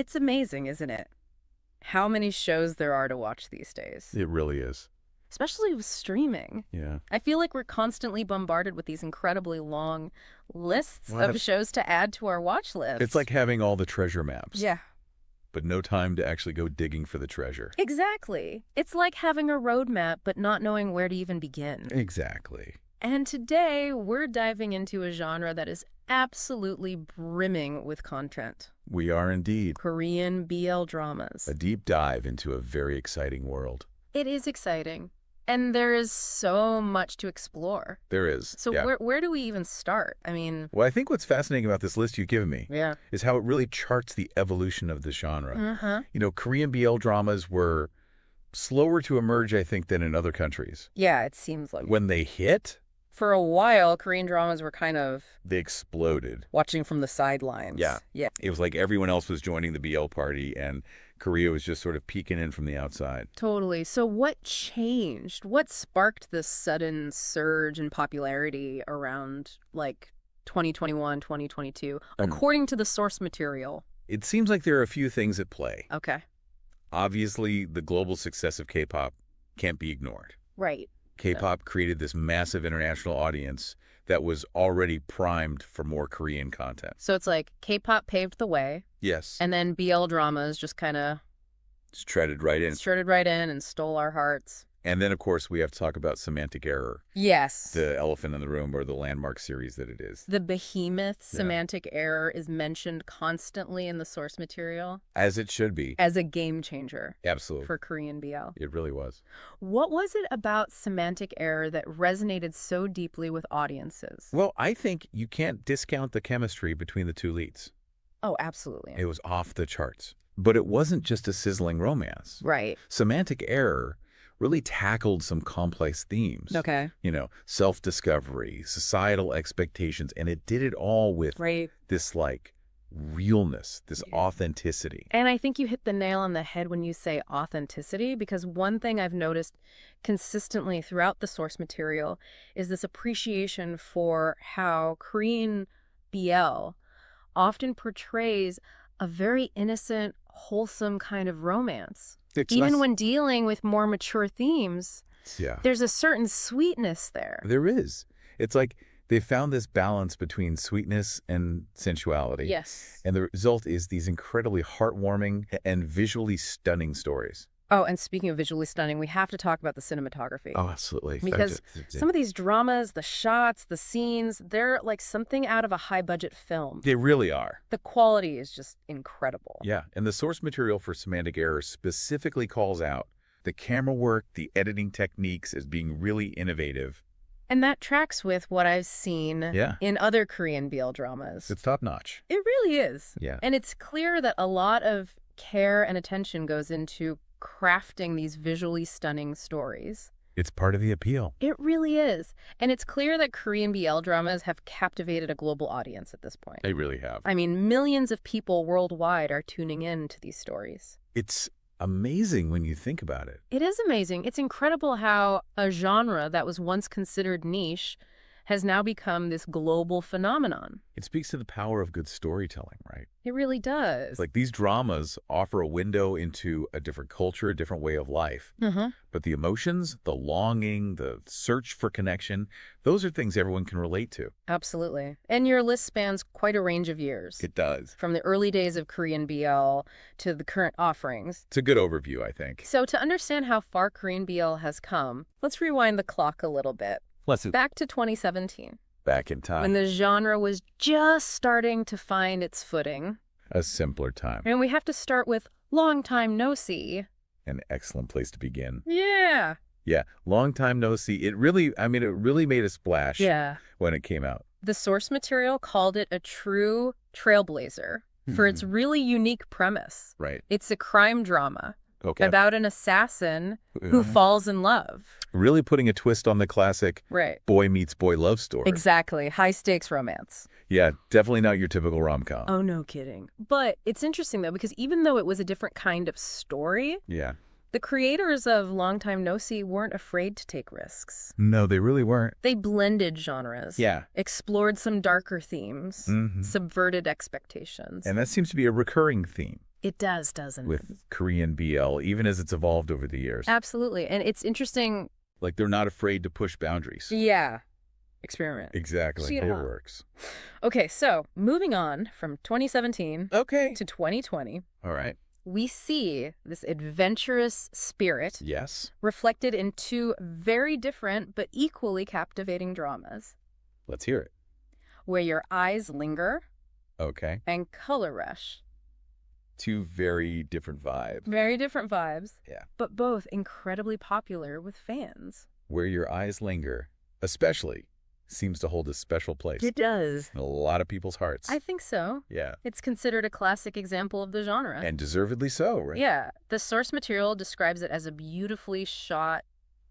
It's amazing, isn't it? How many shows there are to watch these days, It really is. especially with streaming. Yeah. I feel like we're constantly bombarded with these incredibly long lists Well, of shows to add to our watch list. It's like having all the treasure maps, Yeah, but no time to actually go digging for the treasure. exactly. It's like having a roadmap but not knowing where to even begin. Exactly. And today, we're diving into a genre that is absolutely brimming with content. We are indeed. Korean BL dramas. A deep dive into a very exciting world. It is exciting. And there is so much to explore. There is. So yeah. where do we even start? I mean... Well, I think what's fascinating about this list you've given me Yeah. is how it really charts the evolution of the genre. Uh-huh. You know, Korean BL dramas were slower to emerge, I think, than in other countries. Yeah, it seems like... When they hit, For a while, Korean dramas were kind of they exploded. watching from the sidelines. Yeah. Yeah. It was like everyone else was joining the BL party, and Korea was just sort of peeking in from the outside. Totally. So what changed? What sparked this sudden surge in popularity around, like, 2021, 2022, according to the source material? It seems like there are a few things at play. Okay. Obviously, the global success of K-pop can't be ignored. Right. K-pop created this massive international audience that was already primed for more Korean content. So it's like K-pop paved the way, Yes. and then BL dramas just kind of It's treaded right in. skirted right in and stole our hearts. And then, of course, we have to talk about Semantic Error, Yes. the elephant in the room, or the landmark series that it is. The behemoth Semantic Error is mentioned constantly in the source material As it should be. as a game changer Absolutely. for Korean BL. It really was. What was it about Semantic Error that resonated so deeply with audiences? Well, I think you can't discount the chemistry between the two leads. Oh, absolutely. It was off the charts. But it wasn't just a sizzling romance. Right. Semantic Error really tackled some complex themes. Okay. You know, self-discovery, societal expectations, and it did it all with Right. this, like, realness, this authenticity. And I think you hit the nail on the head when you say authenticity, because one thing I've noticed consistently throughout the source material is this appreciation for how Korean BL often portrays a very innocent, wholesome kind of romance. Even when dealing with more mature themes, Yeah. there's a certain sweetness there. There is. It's like they found this balance between sweetness and sensuality. Yes. And the result is these incredibly heartwarming and visually stunning stories. Oh, and speaking of visually stunning, we have to talk about the cinematography. Oh, absolutely. Because some of these dramas, the shots, the scenes, they're like something out of a high-budget film. They really are. The quality is just incredible. Yeah. And the source material for Semantic Error specifically calls out the camera work, the editing techniques as being really innovative. And that tracks with what I've seen in other Korean BL dramas. It's top notch. It really is. Yeah. And it's clear that a lot of care and attention goes into crafting these visually stunning stories. It's part of the appeal. It really is. And it's clear that Korean BL dramas have captivated a global audience at this point. They really have. I mean, millions of people worldwide are tuning in to these stories. It's amazing when you think about it. It is amazing. It's incredible how a genre that was once considered niche has now become this global phenomenon. It speaks to the power of good storytelling, right? It really does. Like these dramas offer a window into a different culture, a different way of life. But the emotions, the longing, the search for connection, those are things everyone can relate to. Absolutely. And your list spans quite a range of years. It does. From the early days of Korean BL to the current offerings. It's a good overview, I think. So to understand how far Korean BL has come, let's rewind the clock a little bit. Back to 2017. Back in time. When the genre was just starting to find its footing. A simpler time. And we have to start with Long Time No See. An excellent place to begin. Yeah. Yeah. Long Time No See. It really made a splash when it came out. The source material called it a true trailblazer for its really unique premise. Right. It's a crime drama about an assassin who falls in love. Really putting a twist on the classic boy meets boy love story. Exactly. High stakes romance. Yeah, definitely not your typical rom-com. Oh, no kidding. But it's interesting, though, because even though it was a different kind of story, the creators of Long Time No See weren't afraid to take risks. No, they really weren't. They blended genres. Explored some darker themes. Subverted expectations. And that seems to be a recurring theme. It does, doesn't it? with Korean BL, even as it's evolved over the years. Absolutely. And it's interesting. Like they're not afraid to push boundaries. Yeah. Experiment. Exactly. It Yeah. works. Okay, so moving on from 2017 Okay. to 2020, All right. we see this adventurous spirit Yes. reflected in two very different but equally captivating dramas, Let's hear it. Where Your Eyes Linger Okay. and Color Rush. Two very different vibes. Very different vibes, Yeah. but both incredibly popular with fans. Where Your Eyes Linger, especially, seems to hold a special place It does. in a lot of people's hearts. I think so. Yeah. It's considered a classic example of the genre. And deservedly so, right? Yeah, the source material describes it as a beautifully shot,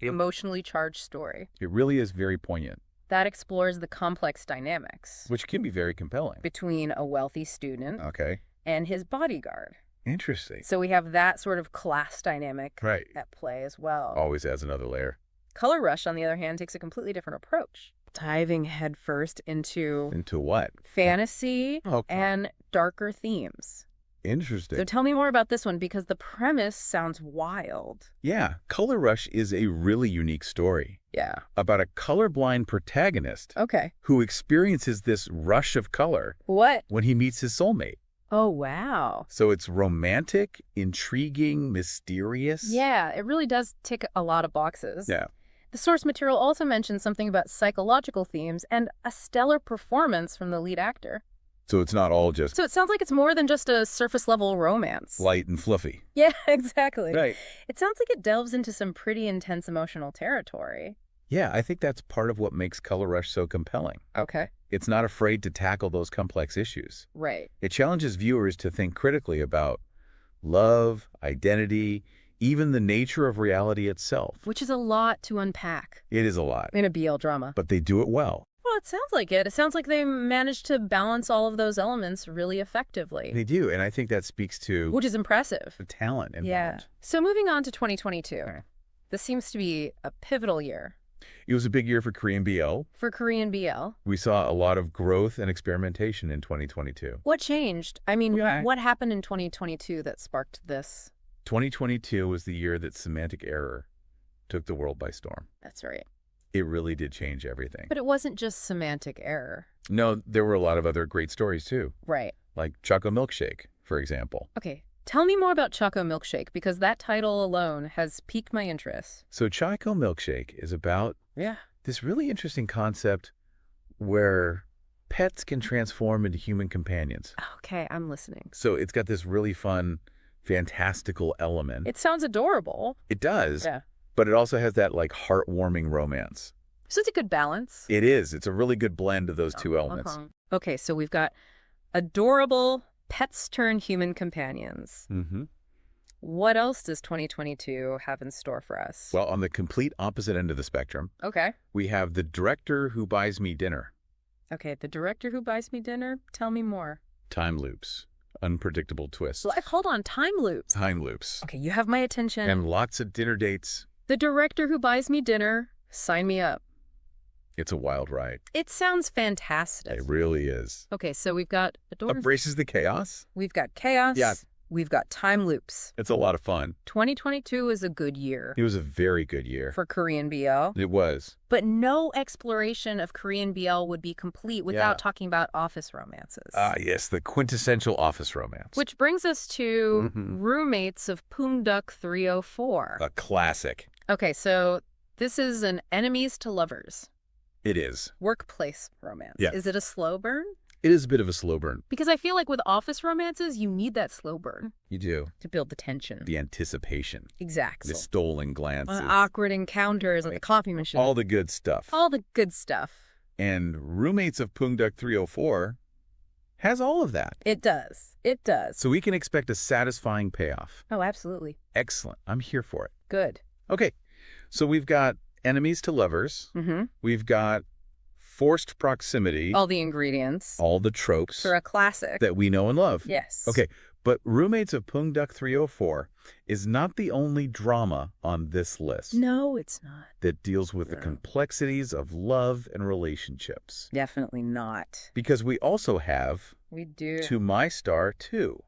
emotionally charged story It really is very poignant, that explores the complex dynamics which can be very compelling. between a wealthy student Okay. and his bodyguard. Interesting. So we have that sort of class dynamic Right. at play as well. Always adds another layer. Color Rush, on the other hand, takes a completely different approach, diving headfirst into Into what? fantasy Okay. and darker themes. Interesting. So tell me more about this one, because the premise sounds wild. Yeah. Color Rush is a really unique story Yeah. about a colorblind protagonist Okay. who experiences this rush of color What? when he meets his soulmate. Oh, wow. So it's romantic, intriguing, mysterious. Yeah, it really does tick a lot of boxes. Yeah. The source material also mentions something about psychological themes and a stellar performance from the lead actor. So it's not all just So it sounds like it's more than just a surface-level romance. light and fluffy. Yeah, exactly. Right. It sounds like it delves into some pretty intense emotional territory. Yeah, I think that's part of what makes Color Rush so compelling. Okay. It's not afraid to tackle those complex issues. Right. It challenges viewers to think critically about love, identity, even the nature of reality itself. Which is a lot to unpack It is a lot, in a BL drama. but they do it well. Well, it sounds like it. It sounds like they managed to balance all of those elements really effectively, They do, and I think that speaks to which is impressive. the talent involved. Yeah. So moving on to 2022. This seems to be a pivotal year It was a big year for Korean BL. for Korean BL. We saw a lot of growth and experimentation in 2022. What changed? I mean, Yeah. what happened in 2022 that sparked this? 2022 was the year that semantic error took the world by storm. That's right. It really did change everything. But it wasn't just semantic error. No, there were a lot of other great stories too, Right. like Choco Milkshake, for example. Okay. Tell me more about Choco Milkshake, because that title alone has piqued my interest. So Choco Milkshake is about Yeah. this really interesting concept where pets can transform into human companions. Okay, I'm listening. So it's got this really fun, fantastical element. It sounds adorable. It does, Yeah. but it also has that like heartwarming romance. So it's a good balance. It is. It's a really good blend of those two elements. Okay, so we've got adorable pets turn human companions. Mm-hmm. What else does 2022 have in store for us? Well, on the complete opposite end of the spectrum, Okay. we have The Director Who Buys Me Dinner. Okay, The Director Who Buys Me Dinner? Tell me more. Time loops, unpredictable twists, Hold on, time loops. time loops, Okay, you have my attention. and lots of dinner dates. The Director Who Buys Me Dinner, sign me up. It's a wild ride. It sounds fantastic. It really is. Okay, so we've got adorable. Embraces the chaos. We've got chaos. Yeah. We've got time loops. It's a lot of fun. 2022 is a good year It was a very good year. for Korean BL. It was. But no exploration of Korean BL would be complete without Yeah. talking about office romances. Ah, yes, the quintessential office romance. Which brings us to Mhm. Roommates of Poongduk 304. A classic. Okay, so this is an enemies to lovers It is. workplace romance. Yeah. Is it a slow burn? It is a bit of a slow burn. Because I feel like with office romances, you need that slow burn You do. to build the tension. The anticipation, Exactly. the stolen glances, Awkward encounters at the coffee machine. all the good stuff. All the good stuff. And Roommates of Poongduk 304 has all of that. It does. It does. So we can expect a satisfying payoff. Oh, absolutely. Excellent. I'm here for it. Good. Okay. So we've got enemies to lovers. Mm-hmm. We've got forced proximity. All the ingredients All the tropes for a classic. that we know and love. Yes. Okay. But Roommates of Poongduk 304 is not the only drama on this list No, it's not. that deals with the No. complexities of love and relationships. Definitely not. Because we also have We do. To My Star 2.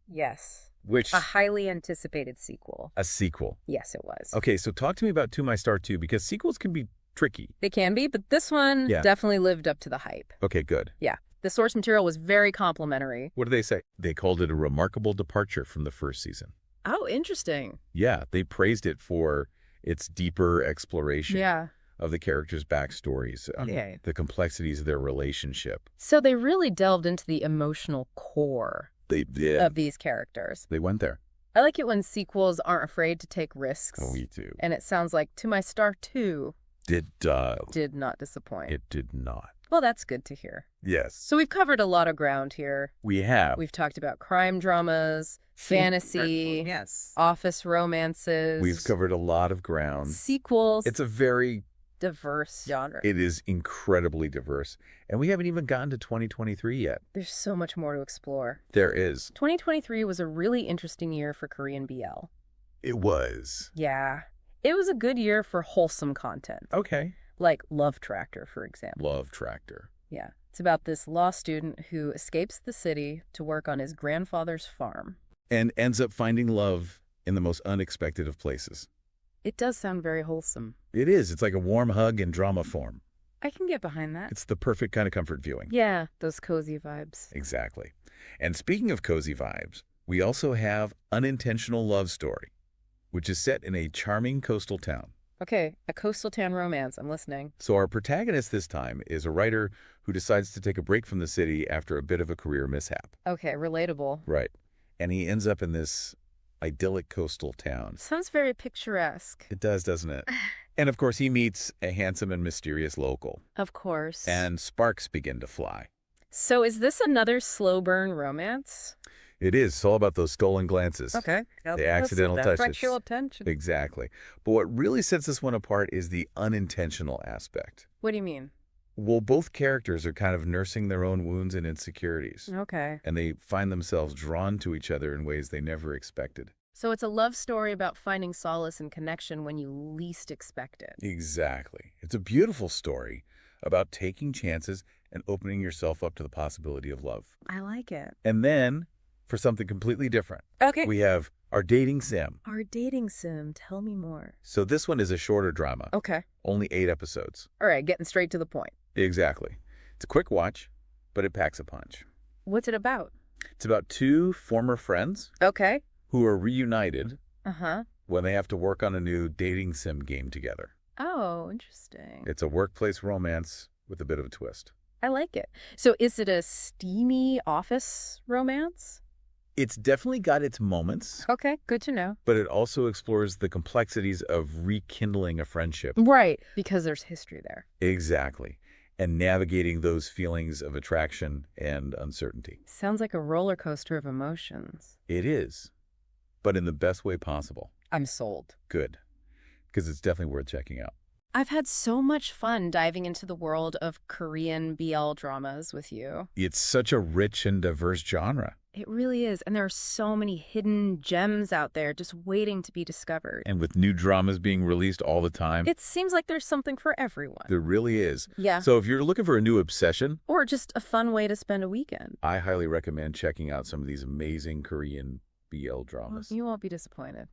Yes. which... A highly anticipated sequel. A sequel. Yes, it was. Okay, so talk to me about To My Star 2, because sequels can be tricky. They can be, but this one definitely lived up to the hype. Okay, good. Yeah. The source material was very complimentary. What do they say? They called it a remarkable departure from the first season. Oh, interesting. Yeah, they praised it for its deeper exploration of the characters' backstories, the complexities of their relationship. So they really delved into the emotional core of these characters. They went there. I like it when sequels aren't afraid to take risks. Oh, me too. And it sounds like To My Star 2 did not disappoint. It did not. Well, that's good to hear. Yes. So we've covered a lot of ground here. We have. We've talked about crime dramas, fantasy, office romances. We've covered a lot of ground. Sequels. It's a very diverse genre. It is incredibly diverse. And we haven't even gotten to 2023 yet. There's so much more to explore. There is. 2023 was a really interesting year for Korean BL. It was. Yeah. It was a good year for wholesome content. Okay. Like Love Tractor, for example. Love Tractor. Yeah. It's about this law student who escapes the city to work on his grandfather's farm. And ends up finding love in the most unexpected of places. It does sound very wholesome. It is. It's like a warm hug in drama form. I can get behind that. It's the perfect kind of comfort viewing. Yeah, those cozy vibes. Exactly. And speaking of cozy vibes, we also have Unintentional Love Story, which is set in a charming coastal town. Okay, a coastal town romance. I'm listening. So our protagonist this time is a writer who decides to take a break from the city after a bit of a career mishap. Okay, relatable. Right. And he ends up in this idyllic coastal town. Sounds very picturesque. It does, doesn't it? And of course, he meets a handsome and mysterious local. Of course. And sparks begin to fly. So is this another slow burn romance? It is. It's all about those stolen glances. Okay. The accidental touches. Sexual attention. Exactly. But what really sets this one apart is the unintentional aspect. What do you mean? Well, both characters are kind of nursing their own wounds and insecurities. Okay. And they find themselves drawn to each other in ways they never expected. So it's a love story about finding solace and connection when you least expect it. Exactly. It's a beautiful story about taking chances and opening yourself up to the possibility of love. I like it. And then, for something completely different, we have Our Dating Sim. Our Dating Sim. Tell me more. So this one is a shorter drama. Okay. Only 8 episodes. All right, getting straight to the point. Exactly. It's a quick watch, but it packs a punch. What's it about? It's about 2 former friends. Okay. Who are reunited. Uh-huh. When they have to work on a new dating sim game together. Oh, interesting. It's a workplace romance with a bit of a twist. I like it. So is it a steamy office romance? It's definitely got its moments. Okay, good to know. But it also explores the complexities of rekindling a friendship. Right, because there's history there. Exactly. And navigating those feelings of attraction and uncertainty. Sounds like a roller coaster of emotions. It is, but in the best way possible. I'm sold. Good, because it's definitely worth checking out. I've had so much fun diving into the world of Korean BL dramas with you. It's such a rich and diverse genre. It really is. And there are so many hidden gems out there just waiting to be discovered. And with new dramas being released all the time. It seems like there's something for everyone. There really is. Yeah. So if you're looking for a new obsession. Or just a fun way to spend a weekend. I highly recommend checking out some of these amazing Korean BL dramas. Well, you won't be disappointed.